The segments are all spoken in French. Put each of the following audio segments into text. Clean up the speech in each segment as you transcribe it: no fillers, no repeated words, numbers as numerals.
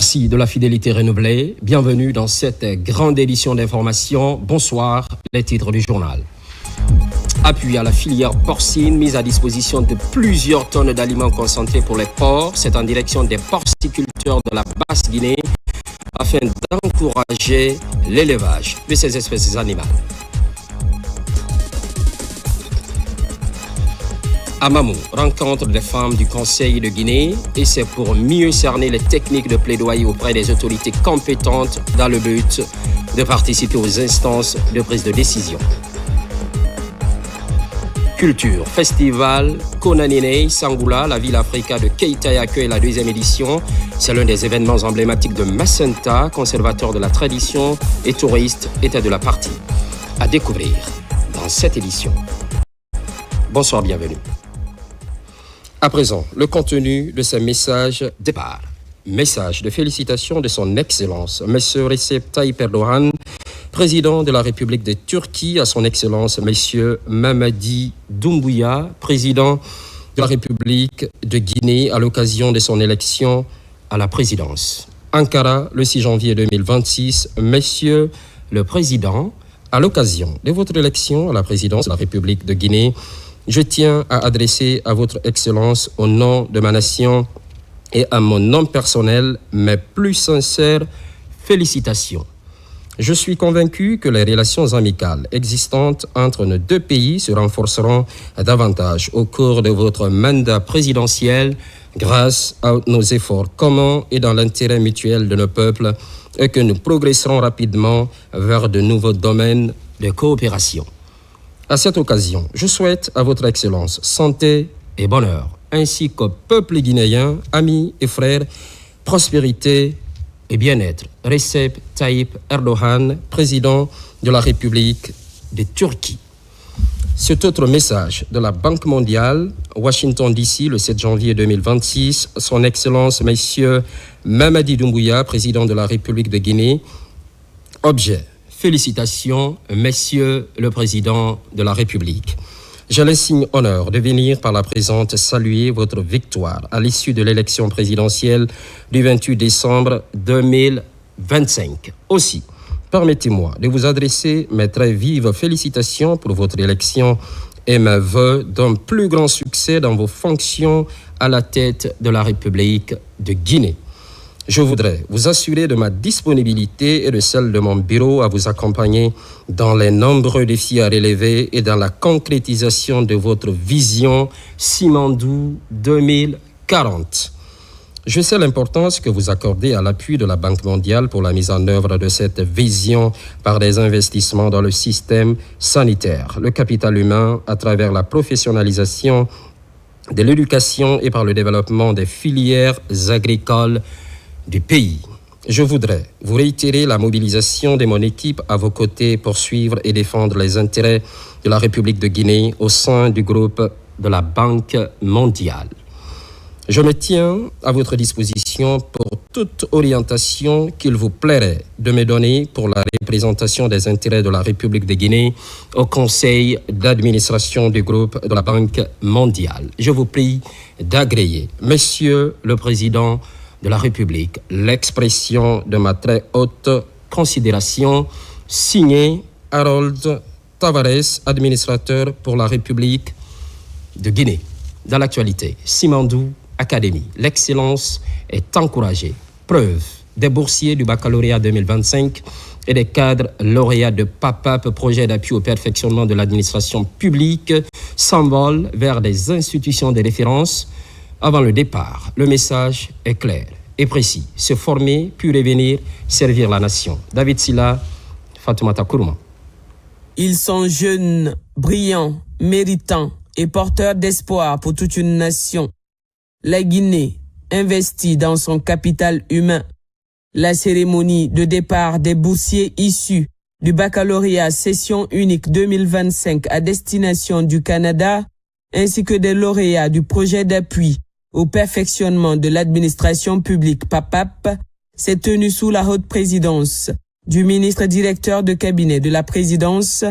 Merci de la fidélité renouvelée. Bienvenue dans cette grande édition d'information. Bonsoir, les titres du journal. Appui à la filière porcine, mise à disposition de plusieurs tonnes d'aliments concentrés pour les porcs. C'est en direction des porciculteurs de la Basse-Guinée afin d'encourager l'élevage de ces espèces animales. À Mamou, rencontre des femmes du Conseil de Guinée, et c'est pour mieux cerner les techniques de plaidoyer auprès des autorités compétentes dans le but de participer aux instances de prise de décision. Culture, festival, Konanine, Sangoula, la ville africaine de Keita accueille la deuxième édition. C'est l'un des événements emblématiques de Macenta, conservateur de la tradition et touriste était de la partie. À découvrir dans cette édition. Bonsoir, bienvenue. À présent, le contenu de ces messages départ. Message de félicitations de son Excellence, M. Recep Tayyip Erdogan, président de la République de Turquie, à son Excellence, M. Mamadi Doumbouya, président de la République de Guinée, à l'occasion de son élection à la présidence. Ankara, le 6 janvier 2026, Monsieur le Président, à l'occasion de votre élection à la présidence de la République de Guinée, je tiens à adresser à votre Excellence, au nom de ma nation et à mon nom personnel, mes plus sincères félicitations. Je suis convaincu que les relations amicales existantes entre nos deux pays se renforceront davantage au cours de votre mandat présidentiel grâce à nos efforts communs et dans l'intérêt mutuel de nos peuples et que nous progresserons rapidement vers de nouveaux domaines de coopération. À cette occasion, je souhaite à votre Excellence santé et bonheur, ainsi qu'au peuple guinéen, amis et frères, prospérité et bien-être. Recep Tayyip Erdogan, président de la République de Turquie. Cet autre message de la Banque mondiale, Washington DC, le 7 janvier 2026, son Excellence, Monsieur Mamadi Doumbouya, président de la République de Guinée. Objet. Félicitations, Monsieur le Président de la République. J'ai l'insigne honneur de venir par la présente saluer votre victoire à l'issue de l'élection présidentielle du 28 décembre 2025. Aussi, permettez-moi de vous adresser mes très vives félicitations pour votre élection et mes vœux d'un plus grand succès dans vos fonctions à la tête de la République de Guinée. Je voudrais vous assurer de ma disponibilité et de celle de mon bureau à vous accompagner dans les nombreux défis à relever et dans la concrétisation de votre vision Simandou 2040. Je sais l'importance que vous accordez à l'appui de la Banque mondiale pour la mise en œuvre de cette vision par des investissements dans le système sanitaire, le capital humain à travers la professionnalisation de l'éducation et par le développement des filières agricoles du pays. Je voudrais vous réitérer la mobilisation de mon équipe à vos côtés pour suivre et défendre les intérêts de la République de Guinée au sein du groupe de la Banque mondiale. Je me tiens à votre disposition pour toute orientation qu'il vous plairait de me donner pour la représentation des intérêts de la République de Guinée au Conseil d'administration du groupe de la Banque mondiale. Je vous prie d'agréer, Monsieur le Président de la République, l'expression de ma très haute considération, signé Harold Tavares, administrateur pour la République de Guinée. Dans l'actualité, Simandou Academy, l'excellence est encouragée. Preuve des boursiers du baccalauréat 2025 et des cadres lauréats de PAPAP, projet d'appui au perfectionnement de l'administration publique, s'envolent vers des institutions de référence. Avant le départ, le message est clair et précis. Se former, puis revenir, servir la nation. David Silla, Fatoumata Kourouma. Ils sont jeunes, brillants, méritants et porteurs d'espoir pour toute une nation. La Guinée investit dans son capital humain. La cérémonie de départ des boursiers issus du baccalauréat session unique 2025 à destination du Canada, ainsi que des lauréats du projet d'appui au perfectionnement de l'administration publique PAPAP, s'est tenue sous la haute présidence du ministre directeur de cabinet de la présidence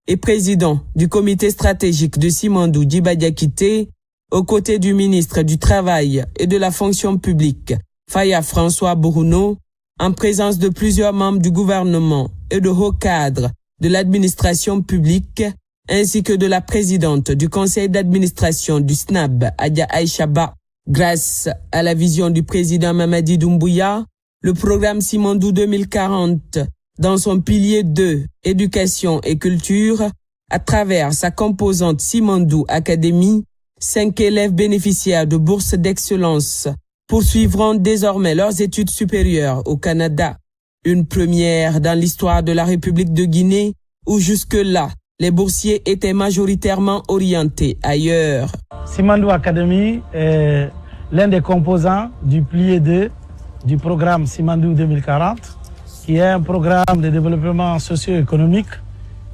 et président du comité stratégique de Simandou Djiba Diakité, aux côtés du ministre du Travail et de la fonction publique, Faya François Bruno, en présence de plusieurs membres du gouvernement et de hauts cadres de l'administration publique, ainsi que de la présidente du conseil d'administration du SNAB, Adja Aïchaba. Grâce à la vision du président Mamadi Doumbouya, le programme Simandou 2040, dans son pilier 2, éducation et culture, à travers sa composante Simandou Academy, 5 élèves bénéficiaires de bourses d'excellence poursuivront désormais leurs études supérieures au Canada. Une première dans l'histoire de la République de Guinée, où jusque-là, les boursiers étaient majoritairement orientés ailleurs. Simandou Academy est l'un des composants du pilier 2 du programme Simandou 2040, qui est un programme de développement socio-économique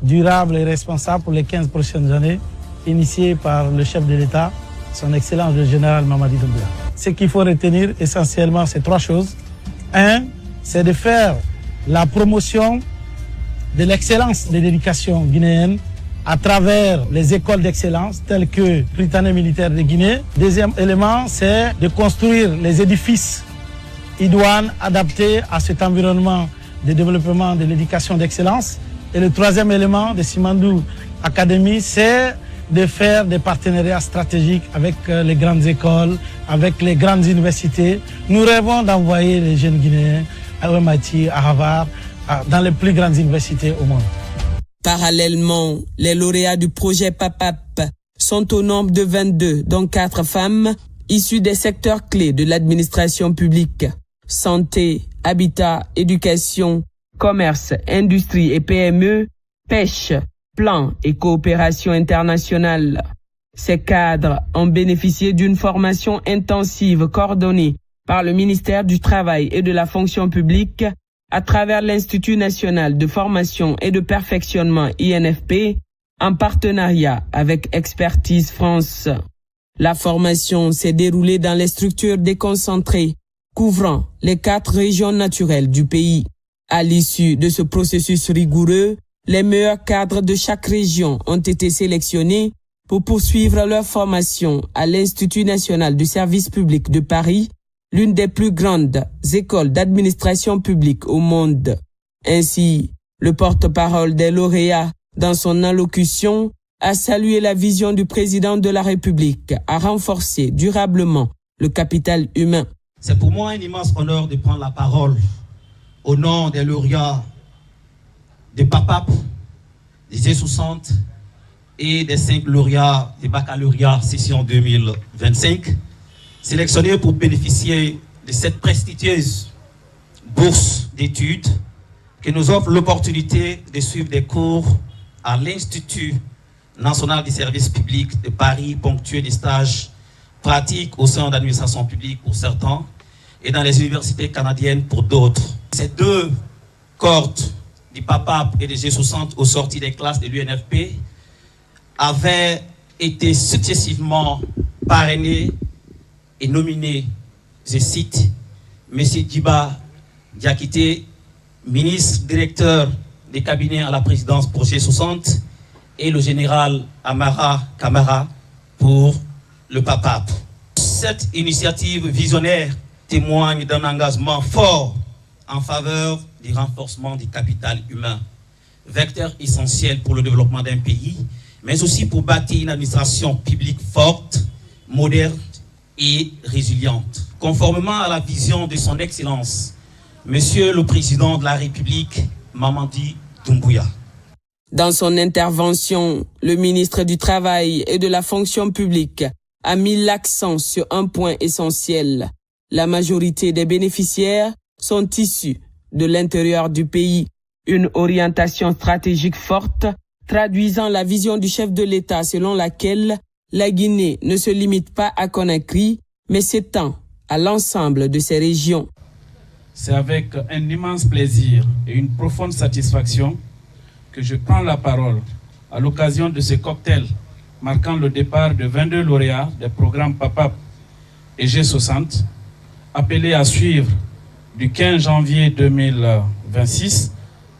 durable et responsable pour les 15 prochaines années, initié par le chef de l'État, son Excellence le général Mamadi Doumbouya. Ce qu'il faut retenir essentiellement, c'est 3 choses. 1, c'est de faire la promotion de l'excellence de l'éducation guinéenne à travers les écoles d'excellence telles que Prytanée militaire de Guinée. Deuxième élément, c'est de construire les édifices idoines adaptés à cet environnement de développement de l'éducation d'excellence. Et le troisième élément de Simandou Academy, c'est de faire des partenariats stratégiques avec les grandes écoles, avec les grandes universités. Nous rêvons d'envoyer les jeunes Guinéens à MIT, à Harvard, dans les plus grandes universités au monde. Parallèlement, les lauréats du projet PAPAP sont au nombre de 22, dont 4 femmes, issues des secteurs clés de l'administration publique. Santé, habitat, éducation, commerce, industrie et PME, pêche, plan et coopération internationale. Ces cadres ont bénéficié d'une formation intensive coordonnée par le ministère du Travail et de la Fonction publique à travers l'Institut national de formation et de perfectionnement INFP en partenariat avec Expertise France. La formation s'est déroulée dans les structures déconcentrées couvrant les 4 régions naturelles du pays. À l'issue de ce processus rigoureux, les meilleurs cadres de chaque région ont été sélectionnés pour poursuivre leur formation à l'Institut national du service public de Paris, l'une des plus grandes écoles d'administration publique au monde. Ainsi, le porte-parole des lauréats, dans son allocution, a salué la vision du président de la République à renforcer durablement le capital humain. C'est pour moi un immense honneur de prendre la parole au nom des lauréats des PAPAP, des G60 et des 5 lauréats des baccalauréats session 2025, sélectionnés pour bénéficier de cette prestigieuse bourse d'études qui nous offre l'opportunité de suivre des cours à l'Institut national du service public de Paris, ponctué des stages pratiques au sein d'administration publique pour certains et dans les universités canadiennes pour d'autres. Ces 2 cohortes du PAPAP et des G60 aux sorties des classes de l'UNFP avaient été successivement parrainés et nominés, je cite, M. Djiba Diakité, ministre directeur des cabinets à la présidence pour G60, et le général Amara Kamara pour le PAPAP. Cette initiative visionnaire témoigne d'un engagement fort en faveur du renforcement du capital humain, vecteur essentiel pour le développement d'un pays, mais aussi pour bâtir une administration publique forte, moderne et résiliente. Conformément à la vision de son Excellence, Monsieur le Président de la République, Mamadi Doumbouya. Dans son intervention, le ministre du Travail et de la Fonction publique a mis l'accent sur un point essentiel. La majorité des bénéficiaires sont issus de l'intérieur du pays. Une orientation stratégique forte traduisant la vision du chef de l'État selon laquelle la Guinée ne se limite pas à Conakry, mais s'étend à l'ensemble de ses régions. C'est avec un immense plaisir et une profonde satisfaction que je prends la parole à l'occasion de ce cocktail marquant le départ de 22 lauréats des programmes PAPAP et G60, appelés à suivre du 15 janvier 2026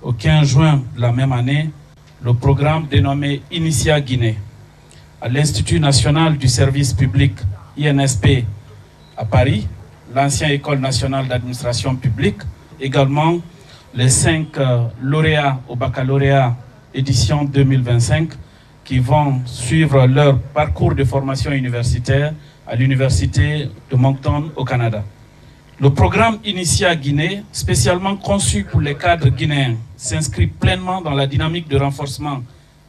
au 15 juin de la même année le programme dénommé Initia Guinée à l'Institut national du service public INSP à Paris, l'ancienne École nationale d'administration publique, également les 5 lauréats au baccalauréat édition 2025 qui vont suivre leur parcours de formation universitaire à l'Université de Moncton au Canada. Le programme Initia Guinée, spécialement conçu pour les cadres guinéens, s'inscrit pleinement dans la dynamique de renforcement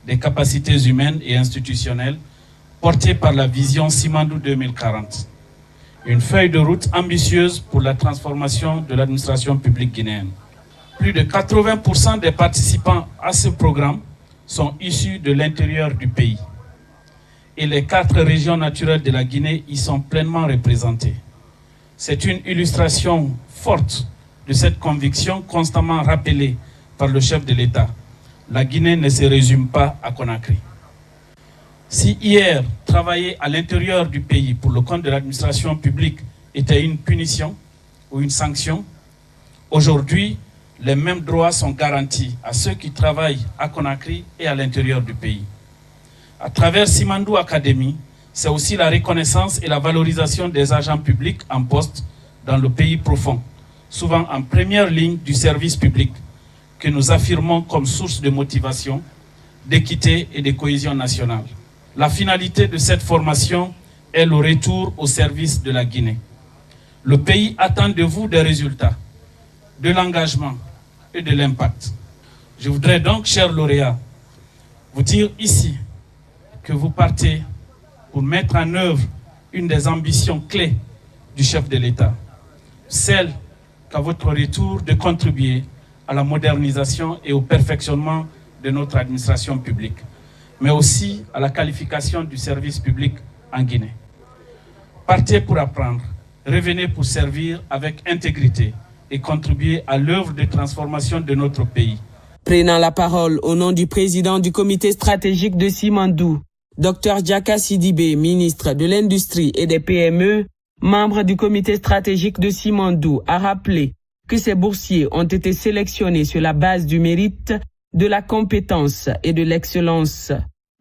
des capacités humaines et institutionnelles portée par la vision Simandou 2040. Une feuille de route ambitieuse pour la transformation de l'administration publique guinéenne. Plus de 80% des participants à ce programme sont issus de l'intérieur du pays. Et les 4 régions naturelles de la Guinée y sont pleinement représentées. C'est une illustration forte de cette conviction constamment rappelée par le chef de l'État. La Guinée ne se résume pas à Conakry. Si hier, travailler à l'intérieur du pays pour le compte de l'administration publique était une punition ou une sanction, aujourd'hui, les mêmes droits sont garantis à ceux qui travaillent à Conakry et à l'intérieur du pays. À travers Simandou Academy, c'est aussi la reconnaissance et la valorisation des agents publics en poste dans le pays profond, souvent en première ligne du service public, que nous affirmons comme source de motivation, d'équité et de cohésion nationale. La finalité de cette formation est le retour au service de la Guinée. Le pays attend de vous des résultats, de l'engagement et de l'impact. Je voudrais donc, chers lauréats, vous dire ici que vous partez pour mettre en œuvre une des ambitions clés du chef de l'État, celle qu'à votre retour de contribuer à la modernisation et au perfectionnement de notre administration publique, mais aussi à la qualification du service public en Guinée. Partez pour apprendre, revenez pour servir avec intégrité et contribuer à l'œuvre de transformation de notre pays. Prenant la parole au nom du président du comité stratégique de Simandou, Dr Diaka Sidibé, ministre de l'Industrie et des PME, membre du comité stratégique de Simandou, a rappelé que ces boursiers ont été sélectionnés sur la base du mérite, de la compétence et de l'excellence.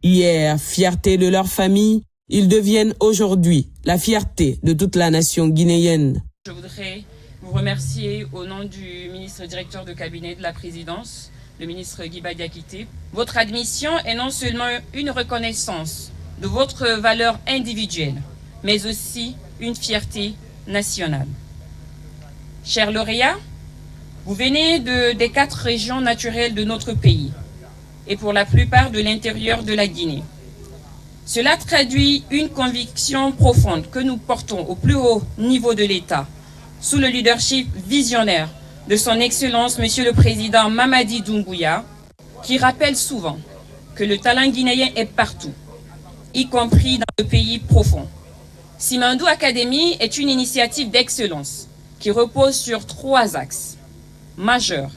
Hier, fierté de leur famille, ils deviennent aujourd'hui la fierté de toute la nation guinéenne. Je voudrais vous remercier au nom du ministre directeur de cabinet de la présidence, le ministre Guiba Diakité. Votre admission est non seulement une reconnaissance de votre valeur individuelle, mais aussi une fierté nationale. Chers lauréats, vous venez des 4 régions naturelles de notre pays et pour la plupart de l'intérieur de la Guinée. Cela traduit une conviction profonde que nous portons au plus haut niveau de l'État, sous le leadership visionnaire de son Excellence Monsieur le Président Mamadi Doumbouya, qui rappelle souvent que le talent guinéen est partout, y compris dans le pays profond. Simandou Academy est une initiative d'excellence qui repose sur 3 axes majeurs.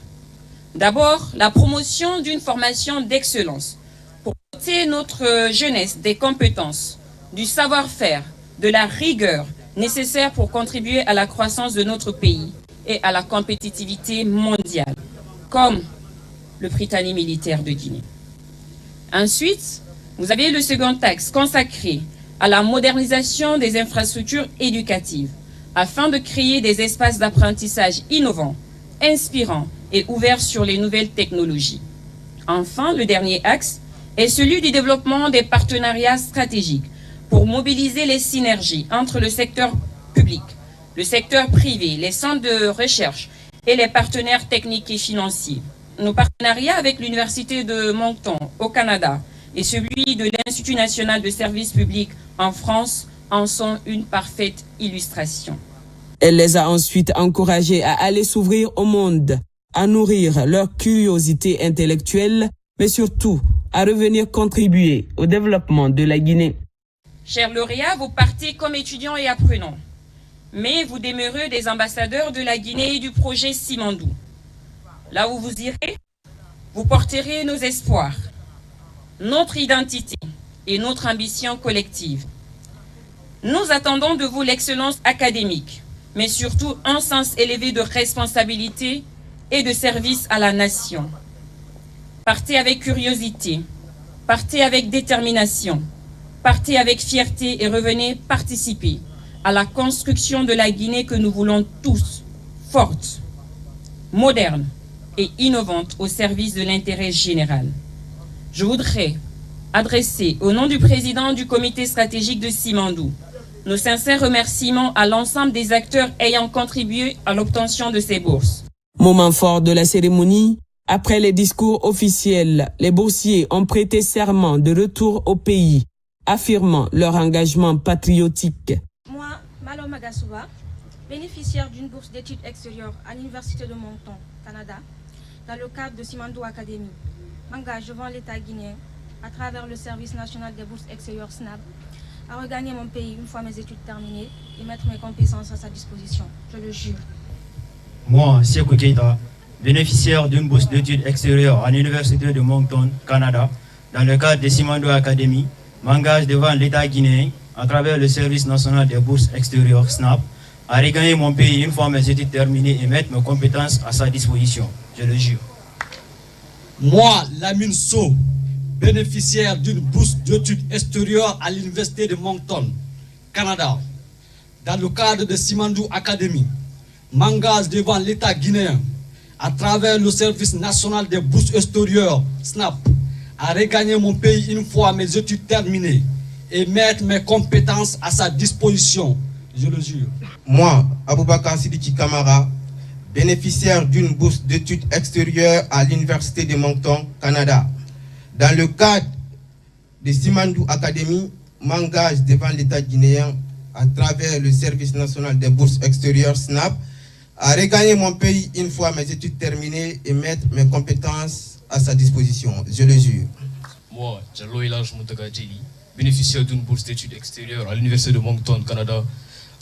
D'abord, la promotion d'une formation d'excellence pour doter notre jeunesse des compétences, du savoir-faire, de la rigueur nécessaire pour contribuer à la croissance de notre pays et à la compétitivité mondiale, comme le Prytanée militaire de Guinée. Ensuite, vous avez le second axe consacré à la modernisation des infrastructures éducatives afin de créer des espaces d'apprentissage innovants, inspirants et ouverts sur les nouvelles technologies. Enfin, le dernier axe est celui du développement des partenariats stratégiques pour mobiliser les synergies entre le secteur public, le secteur privé, les centres de recherche et les partenaires techniques et financiers. Nos partenariats avec l'Université de Moncton au Canada et celui de l'Institut national de services publics en France en sont une parfaite illustration. Elle les a ensuite encouragés à aller s'ouvrir au monde, à nourrir leur curiosité intellectuelle, mais surtout à revenir contribuer au développement de la Guinée. Chers lauréats, vous partez comme étudiants et apprenants, mais vous demeurez des ambassadeurs de la Guinée et du projet Simandou. Là où vous irez, vous porterez nos espoirs, notre identité et notre ambition collective. Nous attendons de vous l'excellence académique, mais surtout un sens élevé de responsabilité et de service à la nation. Partez avec curiosité, partez avec détermination, partez avec fierté et revenez participer à la construction de la Guinée que nous voulons tous, forte, moderne et innovante au service de l'intérêt général. Je voudrais adresser, au nom du président du comité stratégique de Simandou, nos sincères remerciements à l'ensemble des acteurs ayant contribué à l'obtention de ces bourses. Moment fort de la cérémonie, après les discours officiels, les boursiers ont prêté serment de retour au pays, affirmant leur engagement patriotique. Moi, Malo Magasouba, bénéficiaire d'une bourse d'études extérieures à l'Université de Moncton, Canada, dans le cadre de Simandou Academy, m'engage devant l'État guinéen, à travers le Service national des bourses extérieures SNAP, à regagner mon pays une fois mes études terminées et mettre mes compétences à sa disposition. Je le jure. Moi, Sekou Keita, bénéficiaire d'une bourse d'études extérieures à l'Université de Moncton, Canada, dans le cadre de Simandou Academy, m'engage devant l'État guinéen, à travers le Service national des bourses extérieures SNAP, à regagner mon pays une fois mes études terminées et mettre mes compétences à sa disposition. Je le jure. Moi, Lamine Sow, bénéficiaire d'une bourse d'études extérieures à l'Université de Moncton, Canada, dans le cadre de Simandou Academy, m'engage devant l'État guinéen, à travers le Service national des bourses extérieures, SNAP, à regagner mon pays une fois mes études terminées et mettre mes compétences à sa disposition. Je le jure. Moi, Aboubakar Sidiki Kamara, bénéficiaire d'une bourse d'études extérieures à l'Université de Moncton, Canada, dans le cadre de Simandou Academy, m'engage devant l'État guinéen à travers le Service national des bourses extérieures SNAP à regagner mon pays une fois mes études terminées et mettre mes compétences à sa disposition. Je le jure. Moi, Jallo Elage Moutagadjili, bénéficiaire d'une bourse d'études extérieures à l'Université de Moncton, Canada,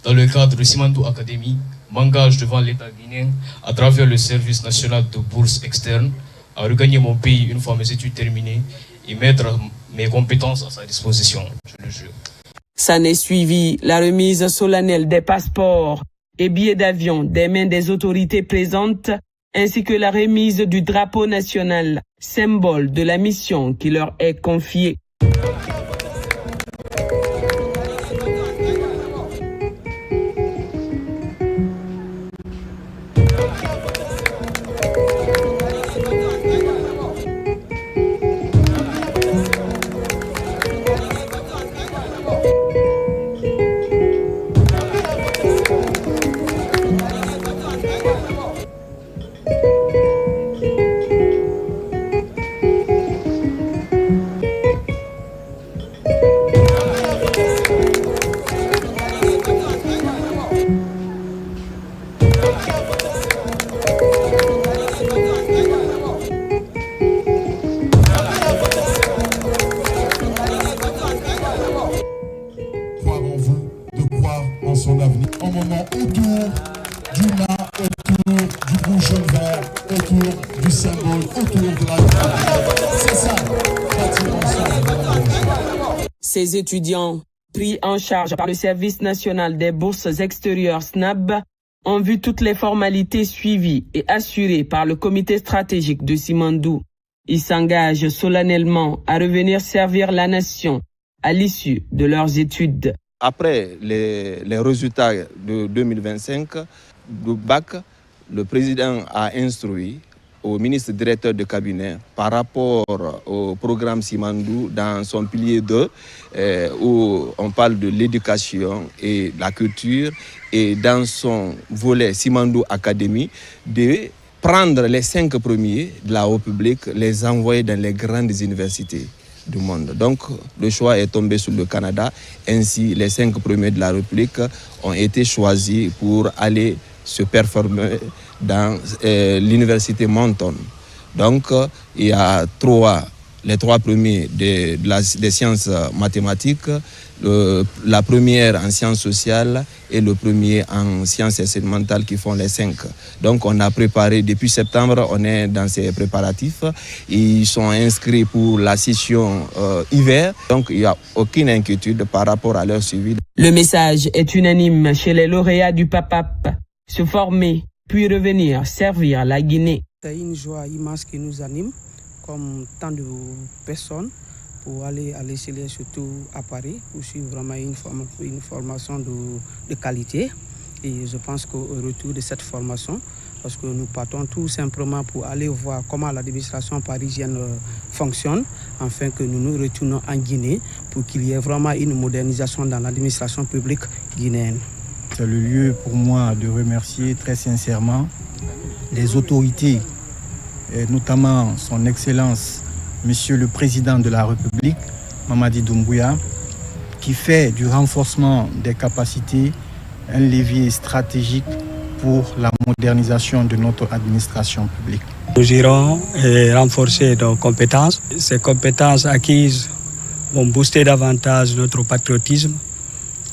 dans le cadre de Simandou Academy, m'engage devant l'État guinéen à travers le Service national de bourses externes à regagner mon pays une fois mes études terminées et mettre mes compétences à sa disposition. Je le jure. Ça n'est suivi la remise solennelle des passeports et billets d'avion des mains des autorités présentes, ainsi que la remise du drapeau national, symbole de la mission qui leur est confiée. Ces étudiants, pris en charge par le Service national des bourses extérieures SNAB, ont vu toutes les formalités suivies et assurées par le comité stratégique de Simandou. Ils s'engagent solennellement à revenir servir la nation à l'issue de leurs études. Après les résultats de 2025 du bac, le président a instruit au ministre directeur de cabinet par rapport au programme Simandou dans son pilier 2 où on parle de l'éducation et de la culture, et dans son volet Simandou Academy de prendre les 5 premiers de la République, les envoyer dans les grandes universités du monde. Donc le choix est tombé sur le Canada. Ainsi, les 5 premiers de la République ont été choisis pour aller se performer dans l'université Moncton. Donc il y a les 3 premiers des sciences mathématiques, la première en sciences sociales et le premier en sciences expérimentales qui font les 5. Donc on a préparé depuis septembre, on est dans ces préparatifs. Ils sont inscrits pour la session hiver, donc il n'y a aucune inquiétude par rapport à leur suivi. Le message est unanime chez les lauréats du PAPAP. Se former, puis revenir servir la Guinée. C'est une joie immense qui nous anime, comme tant de personnes, pour aller à l'extérieur, surtout à Paris, pour suivre vraiment une formation de qualité. Et je pense qu'au retour de cette formation, parce que nous partons tout simplement pour aller voir comment l'administration parisienne fonctionne, afin que nous nous retournons en Guinée pour qu'il y ait vraiment une modernisation dans l'administration publique guinéenne. C'est le lieu pour moi de remercier très sincèrement les autorités, et notamment son Excellence, Monsieur le Président de la République, Mamadi Doumbouya, qui fait du renforcement des capacités un levier stratégique pour la modernisation de notre administration publique. Nous irons renforcer nos compétences. Ces compétences acquises vont booster davantage notre patriotisme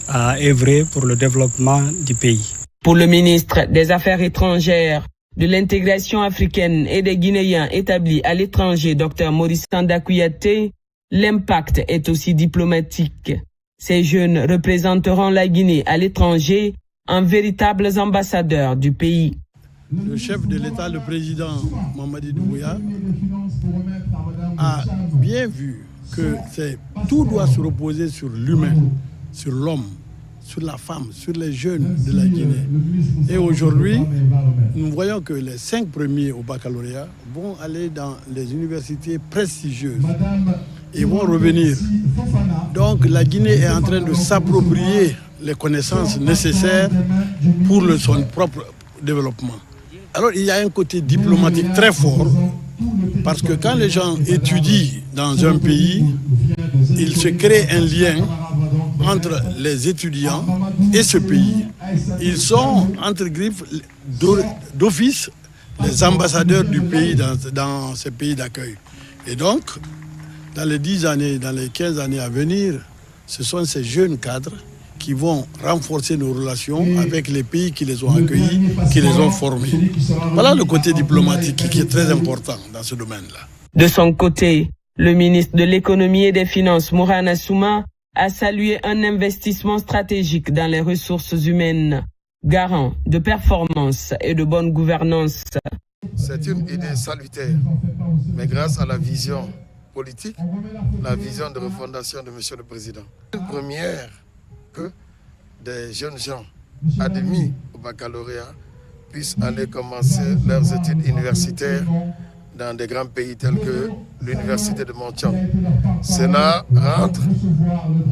à œuvrer pour le développement du pays. Pour le ministre des Affaires étrangères, de l'intégration africaine et des Guinéens établis à l'étranger, Dr Maurice Sanda Kouyaté, l'impact est aussi diplomatique. Ces jeunes représenteront la Guinée à l'étranger en véritables ambassadeurs du pays. Le chef de l'État, le président Mamadi Doumbouya, a bien vu que tout doit se reposer sur l'humain, sur l'homme, sur la femme, sur les jeunes de la Guinée. Et aujourd'hui, nous voyons que les 5 premiers au baccalauréat vont aller dans les universités prestigieuses et vont revenir. Donc la Guinée est en train de s'approprier les connaissances nécessaires pour son propre développement. Alors il y a un côté diplomatique très fort, parce que quand les gens étudient dans un pays, il se crée un lien entre les étudiants et ce pays. Ils sont, entre griffes, d'office, les ambassadeurs du pays dans ces pays d'accueil. Et donc, dans les 10 années, dans les 15 années à venir, ce sont ces jeunes cadres qui vont renforcer nos relations avec les pays qui les ont accueillis, qui les ont formés. Voilà le côté diplomatique qui est très important dans ce domaine-là. De son côté, le ministre de l'Économie et des Finances, Mourana Souma, a salué un investissement stratégique dans les ressources humaines, garant de performance et de bonne gouvernance. C'est une idée salutaire, mais grâce à la vision politique, la vision de refondation de M. le Président. Une première que des jeunes gens admis au baccalauréat puissent aller commencer leurs études universitaires dans des grands pays tels que l'université de Montchon. Cela rentre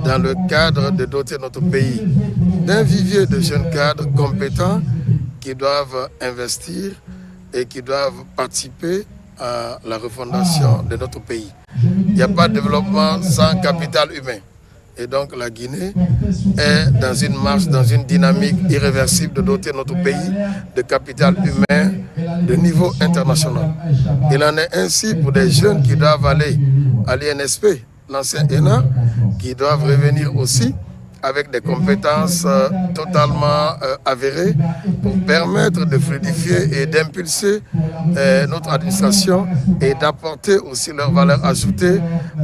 dans le cadre de doter notre pays d'un vivier de jeunes cadres compétents qui doivent investir et qui doivent participer à la refondation de notre pays. Il n'y a pas de développement sans capital humain. Et donc la Guinée est dans une marche, dans une dynamique irréversible de doter notre pays de capital humain de niveau international. Il en est ainsi pour des jeunes qui doivent aller à l'INSP, l'ancien ENA, qui doivent revenir aussi avec des compétences totalement avérées pour permettre de fluidifier et d'impulser notre administration et d'apporter aussi leur valeur ajoutée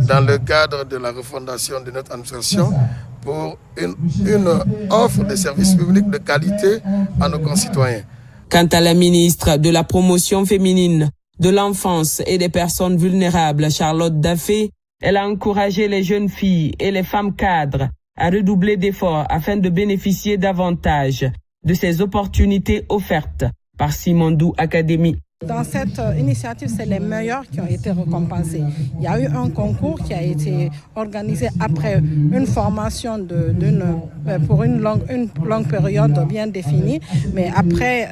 dans le cadre de la refondation de notre administration pour une offre de services publics de qualité à nos concitoyens. Quant à la ministre de la Promotion féminine, de l'enfance et des personnes vulnérables, Charlotte Daffé, elle a encouragé les jeunes filles et les femmes cadres à redoubler d'efforts afin de bénéficier davantage de ces opportunités offertes par Simandou Academy. Dans cette initiative, c'est les meilleurs qui ont été récompensés. Il y a eu un concours qui a été organisé après une formation pour une longue période bien définie, mais après,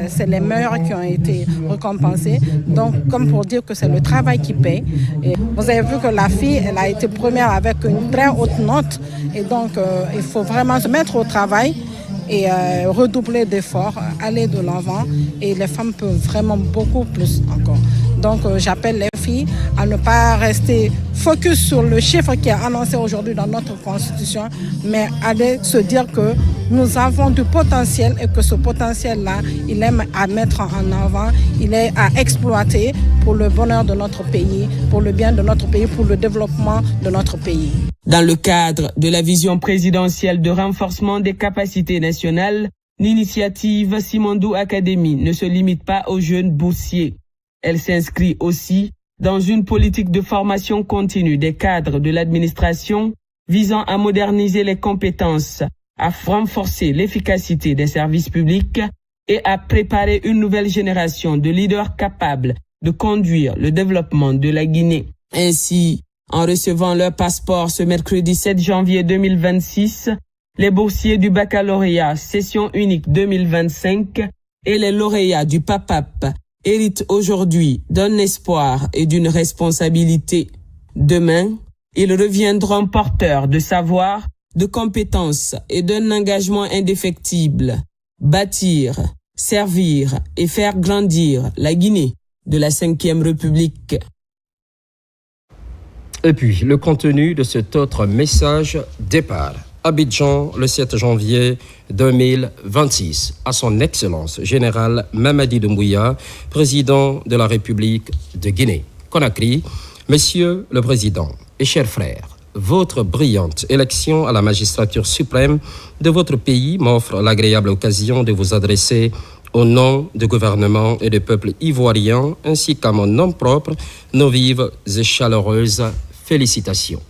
c'est les meilleurs qui ont été récompensés. Donc, comme pour dire que c'est le travail qui paye. Et vous avez vu que la fille, elle a été première avec une très haute note. Et donc, il faut vraiment se mettre au travail et redoubler d'efforts, aller de l'avant, et les femmes peuvent vraiment beaucoup plus encore. Donc j'appelle les filles à ne pas rester focus sur le chiffre qui est annoncé aujourd'hui dans notre constitution, mais aller se dire que nous avons du potentiel et que ce potentiel-là, il est à mettre en avant, il est à exploiter pour le bonheur de notre pays, pour le bien de notre pays, pour le développement de notre pays. Dans le cadre de la vision présidentielle de renforcement des capacités nationales, l'initiative Simandou Academy ne se limite pas aux jeunes boursiers. Elle s'inscrit aussi dans une politique de formation continue des cadres de l'administration visant à moderniser les compétences, à renforcer l'efficacité des services publics et à préparer une nouvelle génération de leaders capables de conduire le développement de la Guinée. Ainsi, en recevant leur passeport ce mercredi 7 janvier 2026, les boursiers du baccalauréat session unique 2025 et les lauréats du PAPAP héritent aujourd'hui d'un espoir et d'une responsabilité. Demain, ils reviendront porteurs de savoir, de compétences et d'un engagement indéfectible. Bâtir, servir et faire grandir la Guinée de la 5e République. Et puis, le contenu de cet autre message départ. Abidjan, le 7 janvier 2026, à son Excellence général Mamadi Doumbouya, président de la République de Guinée. Conakry, Monsieur le Président et chers frères, votre brillante élection à la magistrature suprême de votre pays m'offre l'agréable occasion de vous adresser au nom du gouvernement et du peuple ivoirien, ainsi qu'à mon nom propre, nos vives et chaleureuses félicitations.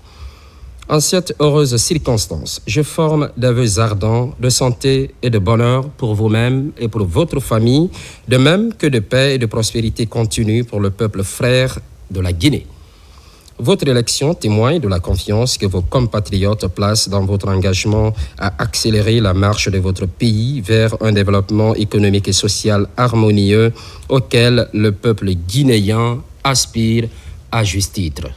En cette heureuse circonstance, je forme des vœux ardents de santé et de bonheur pour vous-même et pour votre famille, de même que de paix et de prospérité continue pour le peuple frère de la Guinée. Votre élection témoigne de la confiance que vos compatriotes placent dans votre engagement à accélérer la marche de votre pays vers un développement économique et social harmonieux auquel le peuple guinéen aspire à juste titre.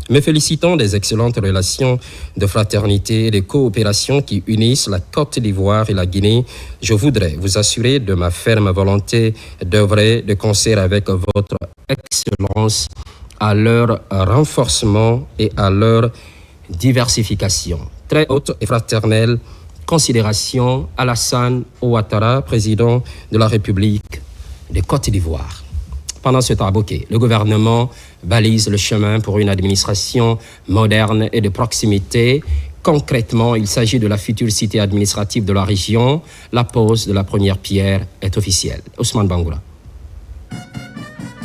Me félicitant des excellentes relations de fraternité et de coopération qui unissent la Côte d'Ivoire et la Guinée, je voudrais vous assurer de ma ferme volonté d'œuvrer de concert avec votre Excellence à leur renforcement et à leur diversification. Très haute et fraternelle considération, Alassane Ouattara, président de la République de Côte d'Ivoire. Pendant ce temps à Bokeh, le gouvernement balise le chemin pour une administration moderne et de proximité. Concrètement, il s'agit de la future cité administrative de la région. La pose de la première pierre est officielle. Ousmane Bangoura.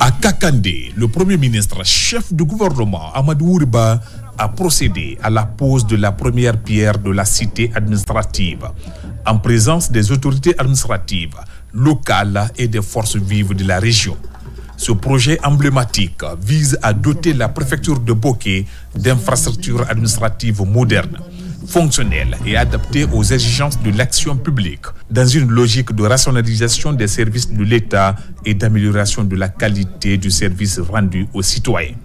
À Kakandé, le Premier ministre chef du gouvernement, Amadou Ouriba, a procédé à la pose de la première pierre de la cité administrative, en présence des autorités administratives, locales et des forces vives de la région. Ce projet emblématique vise à doter la préfecture de Bokeh d'infrastructures administratives modernes, fonctionnelles et adaptées aux exigences de l'action publique, dans une logique de rationalisation des services de l'État et d'amélioration de la qualité du service rendu aux citoyens.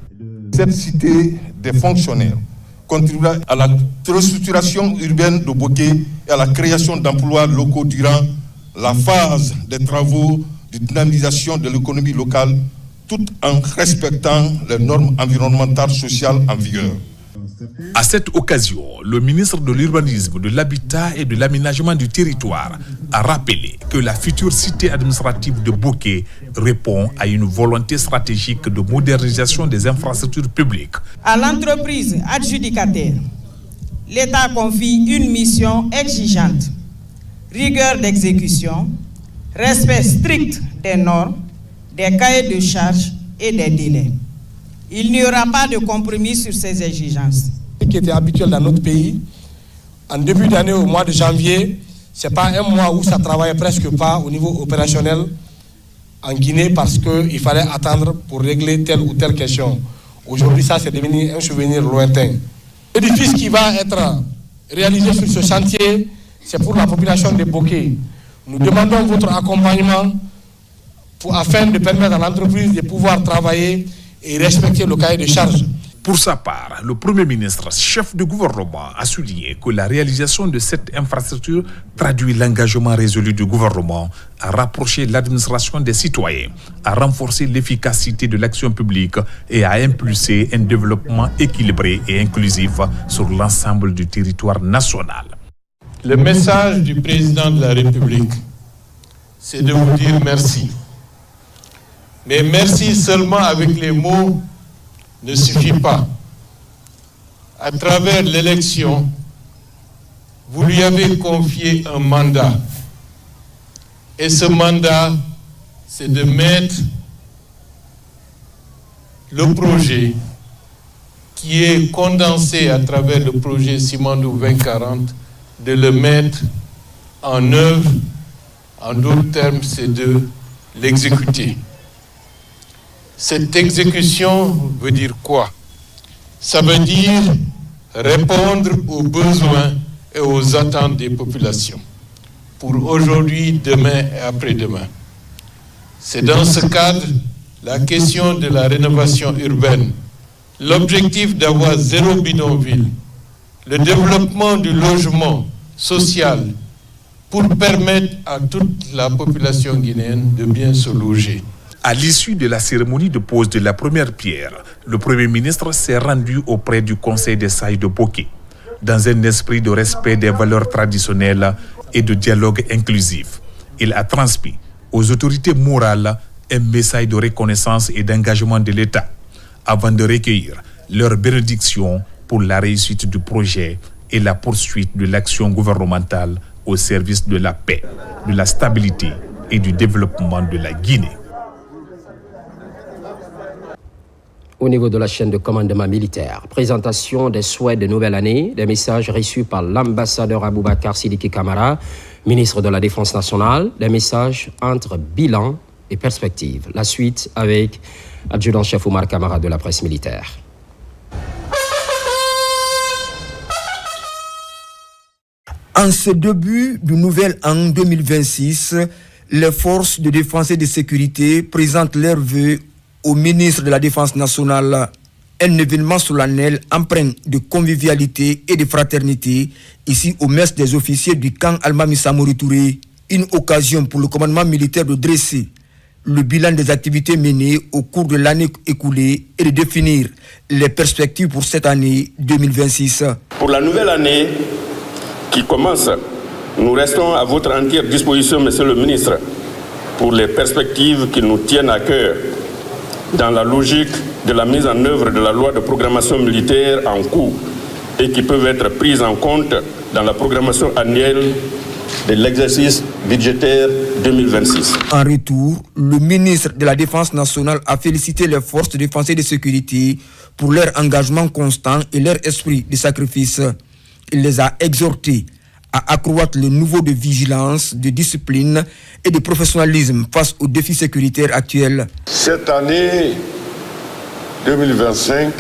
Cette cité des fonctionnaires contribuera à la restructuration urbaine de Bokeh et à la création d'emplois locaux durant la phase des travaux de dynamisation de l'économie locale, tout en respectant les normes environnementales sociales en vigueur. À cette occasion, le ministre de l'Urbanisme, de l'Habitat et de l'Aménagement du Territoire a rappelé que la future cité administrative de Bokeh répond à une volonté stratégique de modernisation des infrastructures publiques. À l'entreprise adjudicataire, l'État confie une mission exigeante, rigueur d'exécution, respect strict des normes, des cahiers de charges et des délais. Il n'y aura pas de compromis sur ces exigences. Ce qui était habituel dans notre pays, en début d'année, au mois de janvier, ce n'est pas un mois où ça ne travaillait presque pas au niveau opérationnel en Guinée parce qu'il fallait attendre pour régler telle ou telle question. Aujourd'hui, ça, c'est devenu un souvenir lointain. L'édifice qui va être réalisé sur ce chantier, c'est pour la population de Bokeh. Nous demandons votre accompagnement afin de permettre à l'entreprise de pouvoir travailler et respecter le cahier de charges. Pour sa part, le Premier ministre, chef de gouvernement, a souligné que la réalisation de cette infrastructure traduit l'engagement résolu du gouvernement à rapprocher l'administration des citoyens, à renforcer l'efficacité de l'action publique et à impulser un développement équilibré et inclusif sur l'ensemble du territoire national. Le message du président de la République, c'est de vous dire merci. Mais merci seulement avec les mots ne suffit pas. À travers l'élection, vous lui avez confié un mandat. Et ce mandat, c'est de mettre le projet qui est condensé à travers le projet Simandou 2040, de le mettre en œuvre. En d'autres termes, c'est de l'exécuter. Cette exécution veut dire quoi? Ça veut dire répondre aux besoins et aux attentes des populations pour aujourd'hui, demain et après-demain. C'est dans ce cadre la question de la rénovation urbaine, l'objectif d'avoir 0 bidonville, le développement du logement social pour permettre à toute la population guinéenne de bien se loger. À l'issue de la cérémonie de pose de la première pierre, le Premier ministre s'est rendu auprès du Conseil des sages de Boké, dans un esprit de respect des valeurs traditionnelles et de dialogue inclusif. Il a transmis aux autorités morales un message de reconnaissance et d'engagement de l'État, avant de recueillir leur bénédiction pour la réussite du projet et la poursuite de l'action gouvernementale au service de la paix, de la stabilité et du développement de la Guinée. Au niveau de la chaîne de commandement militaire, présentation des souhaits de nouvelle année, des messages reçus par l'ambassadeur Aboubakar Sidiki Kamara, ministre de la Défense nationale, des messages entre bilan et perspective. La suite avec adjudant-chef Oumar Kamara de la presse militaire. En ce début du nouvel an 2026, les forces de défense et de sécurité présentent leurs vœux au ministre de la Défense nationale. Un événement solennel empreint de convivialité et de fraternité ici au mess des officiers du camp Almami Samori Touré. Une occasion pour le commandement militaire de dresser le bilan des activités menées au cours de l'année écoulée et de définir les perspectives pour cette année 2026. Pour la nouvelle année qui commence, nous restons à votre entière disposition, Monsieur le ministre, pour les perspectives qui nous tiennent à cœur dans la logique de la mise en œuvre de la loi de programmation militaire en cours et qui peuvent être prises en compte dans la programmation annuelle de l'exercice budgétaire 2026. En retour, le ministre de la Défense nationale a félicité les forces de défense et de sécurité pour leur engagement constant et leur esprit de sacrifice. Il les a exhortés à accroître le niveau de vigilance, de discipline et de professionnalisme face aux défis sécuritaires actuels. Cette année 2025,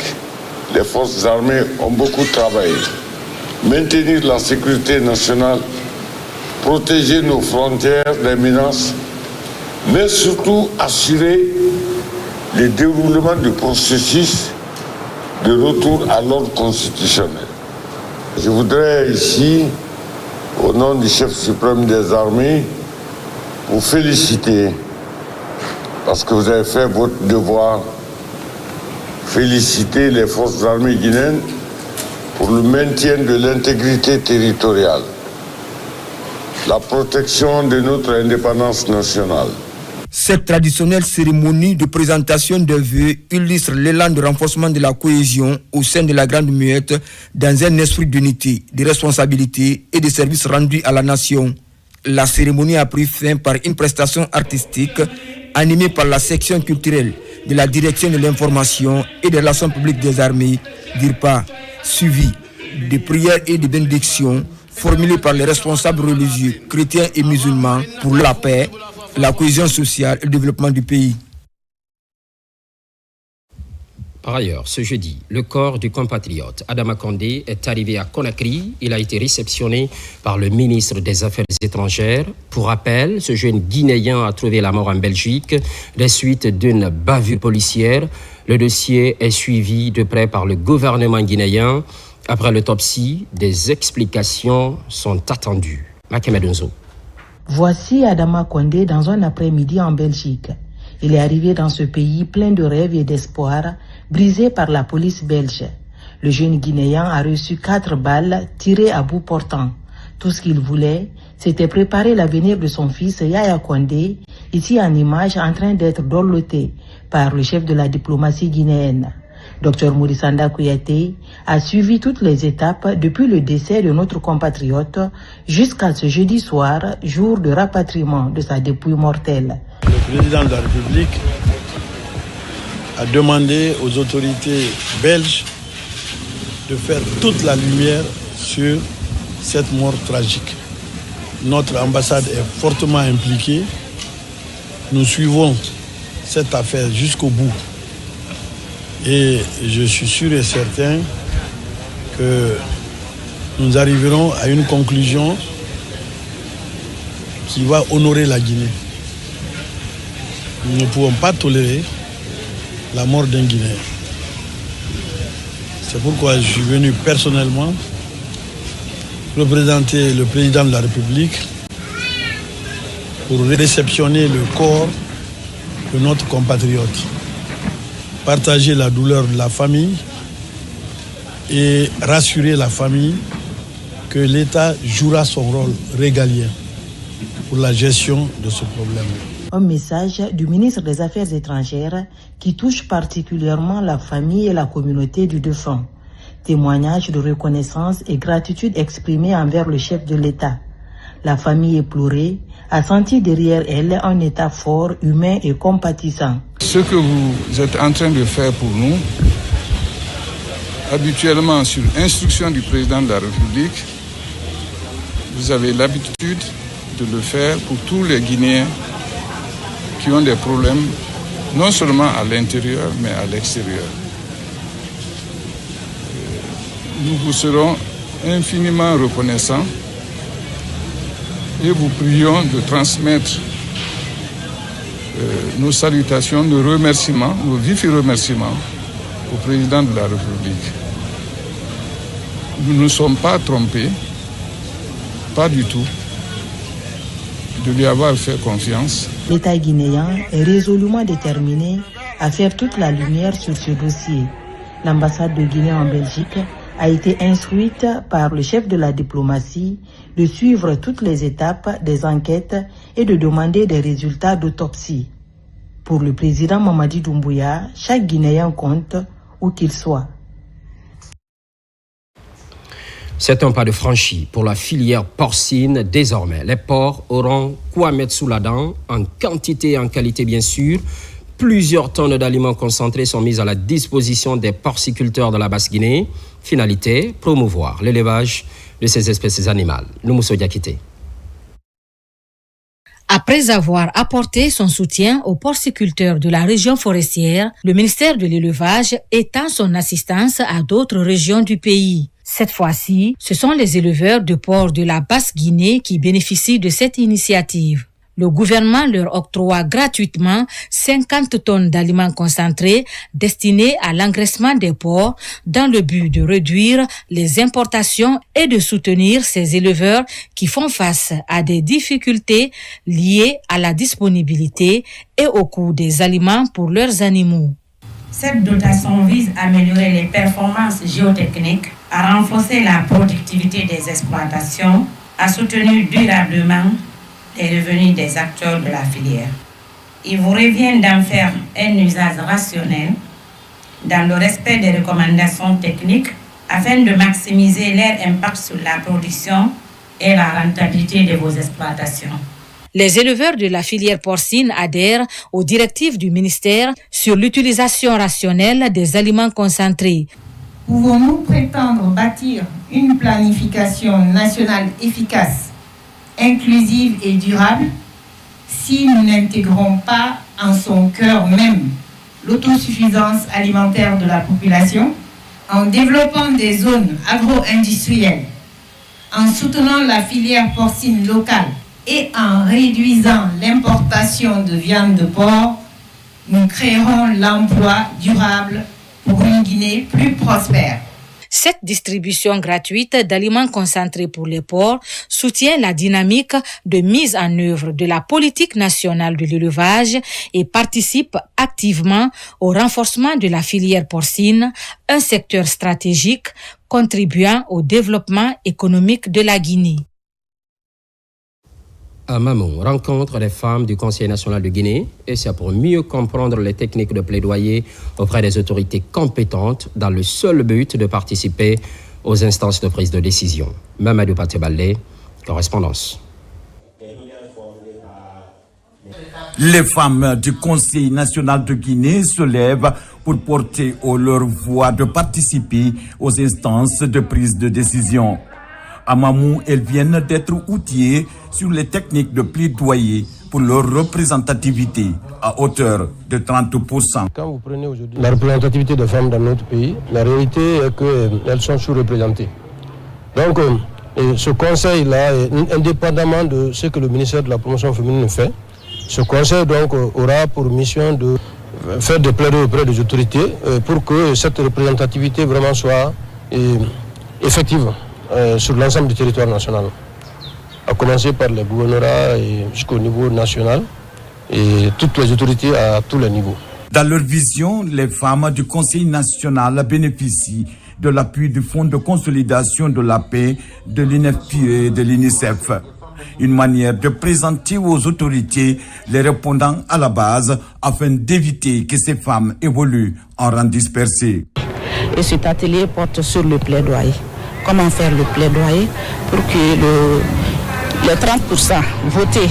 les forces armées ont beaucoup travaillé. Maintenir la sécurité nationale, protéger nos frontières des menaces, mais surtout assurer le déroulement du processus de retour à l'ordre constitutionnel. Je voudrais ici, au nom du chef suprême des armées, vous féliciter parce que vous avez fait votre devoir. Féliciter les forces armées guinéennes pour le maintien de l'intégrité territoriale, la protection de notre indépendance nationale. Cette traditionnelle cérémonie de présentation des vœux illustre l'élan de renforcement de la cohésion au sein de la Grande Muette dans un esprit d'unité, de responsabilité et de service rendu à la nation. La cérémonie a pris fin par une prestation artistique animée par la section culturelle de la Direction de l'information et des relations publiques des armées, DIRPA, suivi de prières et de bénédictions formulées par les responsables religieux, chrétiens et musulmans pour la paix, la cohésion sociale et le développement du pays. Par ailleurs, ce jeudi, le corps du compatriote Adama Condé est arrivé à Conakry. Il a été réceptionné par le ministre des Affaires étrangères. Pour rappel, ce jeune Guinéen a trouvé la mort en Belgique des suites d'une bavure policière. Le dossier est suivi de près par le gouvernement guinéen. Après l'autopsie, des explications sont attendues. Makemedunzo. Voici Adama Condé dans un après-midi en Belgique. Il est arrivé dans ce pays plein de rêves et d'espoir, brisé par la police belge. Le jeune Guinéen a reçu 4 balles tirées à bout portant. Tout ce qu'il voulait, c'était préparer l'avenir de son fils Yaya Condé, ici en image en train d'être dorloté par le chef de la diplomatie guinéenne. Dr Mourisanda Kouyaté a suivi toutes les étapes depuis le décès de notre compatriote jusqu'à ce jeudi soir, jour de rapatriement de sa dépouille mortelle. Le président de la République a demandé aux autorités belges de faire toute la lumière sur cette mort tragique. Notre ambassade est fortement impliquée. Nous suivons cette affaire jusqu'au bout. Et je suis sûr et certain que nous arriverons à une conclusion qui va honorer la Guinée. Nous ne pouvons pas tolérer la mort d'un Guinéen. C'est pourquoi je suis venu personnellement représenter le président de la République pour réceptionner le corps de notre compatriote, partager la douleur de la famille et rassurer la famille que l'État jouera son rôle régalien pour la gestion de ce problème. Un message du ministre des Affaires étrangères qui touche particulièrement la famille et la communauté du défunt. Témoignage de reconnaissance et gratitude exprimés envers le chef de l'État. La famille éplorée a senti derrière elle un état fort, humain et compatissant. Ce que vous êtes en train de faire pour nous, habituellement sur instruction du président de la République, vous avez l'habitude de le faire pour tous les Guinéens qui ont des problèmes, non seulement à l'intérieur, mais à l'extérieur. Nous vous serons infiniment reconnaissants et vous prions de transmettre nos salutations, nos remerciements, nos vifs remerciements au président de la République. Nous ne sommes pas trompés, pas du tout, de lui avoir fait confiance. L'État guinéen est résolument déterminé à faire toute la lumière sur ce dossier. L'ambassade de Guinée en Belgique a été instruite par le chef de la diplomatie de suivre toutes les étapes des enquêtes et de demander des résultats d'autopsie. Pour le président Mamadi Doumbouya, chaque Guinéen compte où qu'il soit. C'est un pas de franchi pour la filière porcine désormais. Les porcs auront quoi mettre sous la dent, en quantité et en qualité bien sûr. Plusieurs tonnes d'aliments concentrés sont mises à la disposition des porciculteurs de la Basse-Guinée. Finalité, promouvoir l'élevage de ces espèces animales. Noumousso Diakité. Après avoir apporté son soutien aux porciculteurs de la région forestière, le ministère de l'Élevage étend son assistance à d'autres régions du pays. Cette fois-ci, ce sont les éleveurs de porcs de la Basse-Guinée qui bénéficient de cette initiative. Le gouvernement leur octroie gratuitement 50 tonnes d'aliments concentrés destinés à l'engraissement des porcs dans le but de réduire les importations et de soutenir ces éleveurs qui font face à des difficultés liées à la disponibilité et au coût des aliments pour leurs animaux. Cette dotation vise à améliorer les performances géotechniques, à renforcer la productivité des exploitations, à soutenir durablement les revenus des acteurs de la filière. Il vous revient d'en faire un usage rationnel dans le respect des recommandations techniques afin de maximiser leur impact sur la production et la rentabilité de vos exploitations. Les éleveurs de la filière porcine adhèrent aux directives du ministère sur l'utilisation rationnelle des aliments concentrés. Pouvons-nous prétendre bâtir une planification nationale efficace, inclusive et durable si nous n'intégrons pas en son cœur même l'autosuffisance alimentaire de la population, en développant des zones agro-industrielles, en soutenant la filière porcine locale et en réduisant l'importation de viande de porc, nous créerons l'emploi durable pour une Guinée plus prospère. Cette distribution gratuite d'aliments concentrés pour les porcs soutient la dynamique de mise en œuvre de la politique nationale de l'élevage et participe activement au renforcement de la filière porcine, un secteur stratégique contribuant au développement économique de la Guinée. À Mamou, rencontre des femmes du Conseil national de Guinée, et c'est pour mieux comprendre les techniques de plaidoyer auprès des autorités compétentes dans le seul but de participer aux instances de prise de décision. Mamadou Paté-Baldé, correspondance. Les femmes du Conseil national de Guinée se lèvent pour porter haut leur voix de participer aux instances de prise de décision. À Mamou, elles viennent d'être outillées sur les techniques de plaidoyer pour leur représentativité à hauteur de 30%. Quand vous prenez aujourd'hui la représentativité des femmes dans notre pays, la réalité est qu'elles sont sous-représentées. Donc, ce conseil-là, indépendamment de ce que le ministère de la promotion féminine fait, ce conseil donc aura pour mission de faire des plaidoyers auprès des autorités pour que cette représentativité vraiment soit effective sur l'ensemble du territoire national, à commencer par les gouvernorats et jusqu'au niveau national et toutes les autorités à tous les niveaux. Dans leur vision, les femmes du Conseil national bénéficient de l'appui du Fonds de consolidation de la paix, de l'INFPE et de l'UNICEF. Une manière de présenter aux autorités les répondants à la base afin d'éviter que ces femmes évoluent en rang dispersé. Et cet atelier porte sur le plaidoyer. Comment faire le plaidoyer pour que les 30% votés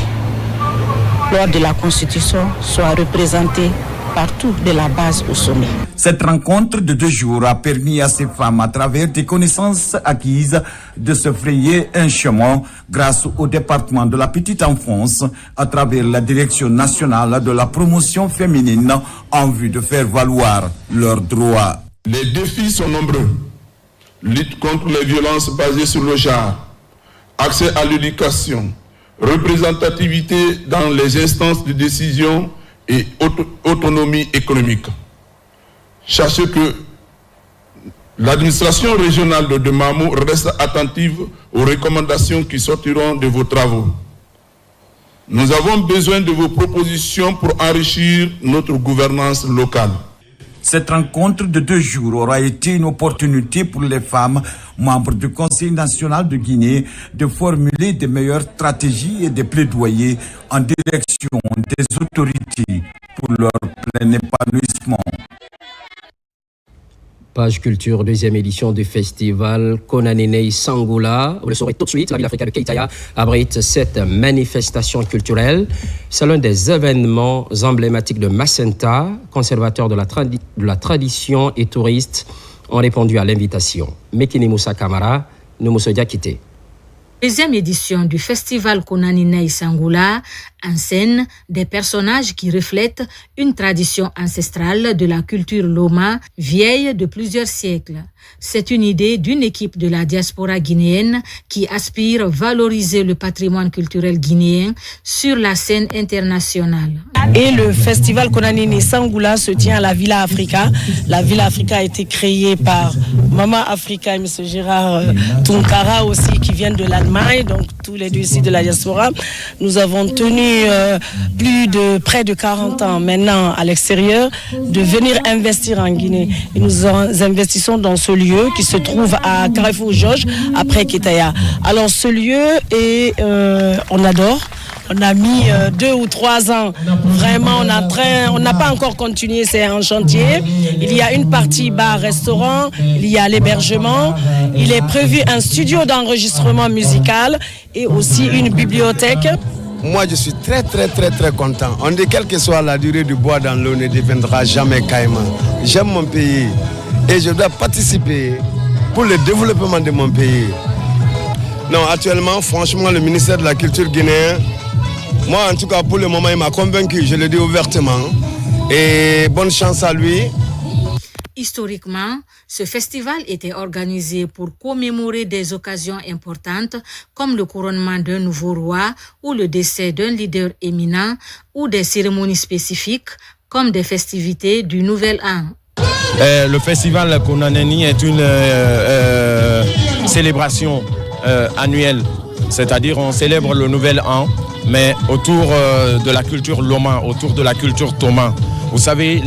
lors de la Constitution soient représentés partout de la base au sommet. Cette rencontre de 2 jours a permis à ces femmes, à travers des connaissances acquises, de se frayer un chemin grâce au département de la petite enfance, à travers la direction nationale de la promotion féminine, en vue de faire valoir leurs droits. Les défis sont nombreux. Lutte contre les violences basées sur le genre, accès à l'éducation, représentativité dans les instances de décision et autonomie économique. Sachez que l'administration régionale de Mamou reste attentive aux recommandations qui sortiront de vos travaux. Nous avons besoin de vos propositions pour enrichir notre gouvernance locale. Cette rencontre de 2 jours aura été une opportunité pour les femmes membres du Conseil national de Guinée de formuler de meilleures stratégies et de plaidoyer en direction des autorités pour leur plein épanouissement. Page culture, 2e édition du festival Konanenei Sangoula. Vous le saurez tout de suite, la ville africaine de Keitaya abrite cette manifestation culturelle. C'est l'un des événements emblématiques de Macenta. Conservateurs de la tradition et touristes ont répondu à l'invitation. Mekini Moussa Kamara, Noumousso Diakité. 2e édition du festival Konanenei Sangoula en scène des personnages qui reflètent une tradition ancestrale de la culture Loma, vieille de plusieurs siècles. C'est une idée d'une équipe de la diaspora guinéenne qui aspire à valoriser le patrimoine culturel guinéen sur la scène internationale. Et le festival Konanenei Sangoula se tient à la Villa Africa. La Villa Africa a été créée par Maman Africa et M. Gérard Tunkara aussi, qui viennent de l'Allemagne, donc tous les deux ici de la diaspora. Nous avons tenu près de 40 ans maintenant à l'extérieur de venir investir en Guinée. Et nous investissons dans ce lieu qui se trouve à Carrefour Georges, après Keitaya. Alors ce lieu, on adore. On a mis 2 ou 3 ans. Vraiment, on n'a pas encore continué, c'est un chantier. Il y a une partie bar-restaurant, il y a l'hébergement. Il est prévu un studio d'enregistrement musical et aussi une bibliothèque. Moi, je suis très content. On dit quelle que soit la durée du bois dans l'eau ne deviendra jamais caïman. J'aime mon pays et je dois participer pour le développement de mon pays. Non, actuellement, franchement, le ministère de la Culture guinéen, moi, en tout cas, pour le moment, il m'a convaincu, je le dis ouvertement. Et bonne chance à lui. Historiquement, ce festival était organisé pour commémorer des occasions importantes comme le couronnement d'un nouveau roi ou le décès d'un leader éminent ou des cérémonies spécifiques comme des festivités du Nouvel An. Le festival Konanenei est une célébration annuelle, c'est-à-dire on célèbre le Nouvel An, mais autour de la culture Loma, autour de la culture Toma. Vous savez,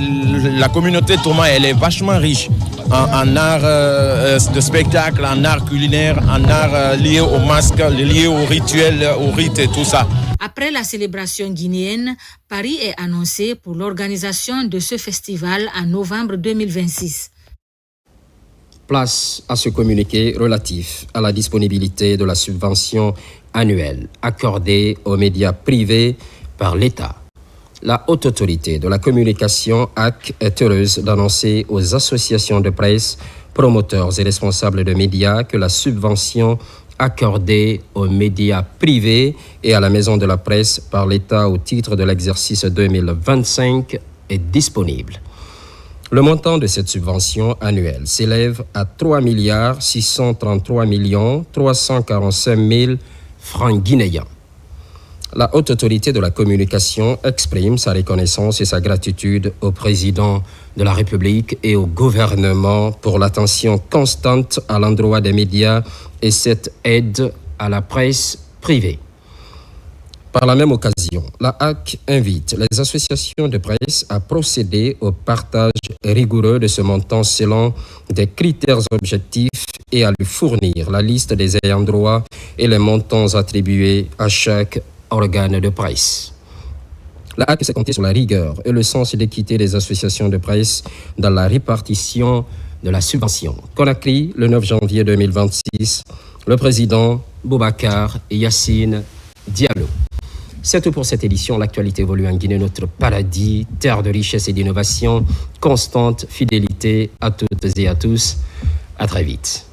la communauté Toma, elle est vachement riche en art de spectacle, en art culinaire, en art lié au masque, lié au rituel, au rite et tout ça. Après la célébration guinéenne, Paris est annoncé pour l'organisation de ce festival en novembre 2026. Place à ce communiqué relatif à la disponibilité de la subvention annuelle accordée aux médias privés par l'État. La Haute Autorité de la Communication, HAC, est heureuse d'annoncer aux associations de presse, promoteurs et responsables de médias que la subvention accordée aux médias privés et à la Maison de la Presse par l'État au titre de l'exercice 2025 est disponible. Le montant de cette subvention annuelle s'élève à 3 633 345 000 francs guinéens. La Haute Autorité de la Communication exprime sa reconnaissance et sa gratitude au Président de la République et au gouvernement pour l'attention constante à l'endroit des médias et cette aide à la presse privée. Par la même occasion, la HAC invite les associations de presse à procéder au partage rigoureux de ce montant selon des critères objectifs et à lui fournir la liste des ayants droit et les montants attribués à chaque organe de presse. La HAC s'est comptée sur la rigueur et le sens d'équité des associations de presse dans la répartition de la subvention. Conakry, le 9 janvier 2026, le président Boubacar Yassine Diallo. C'est tout pour cette édition. L'actualité évolue en Guinée, notre paradis, terre de richesse et d'innovation, constante fidélité à toutes et à tous. À très vite.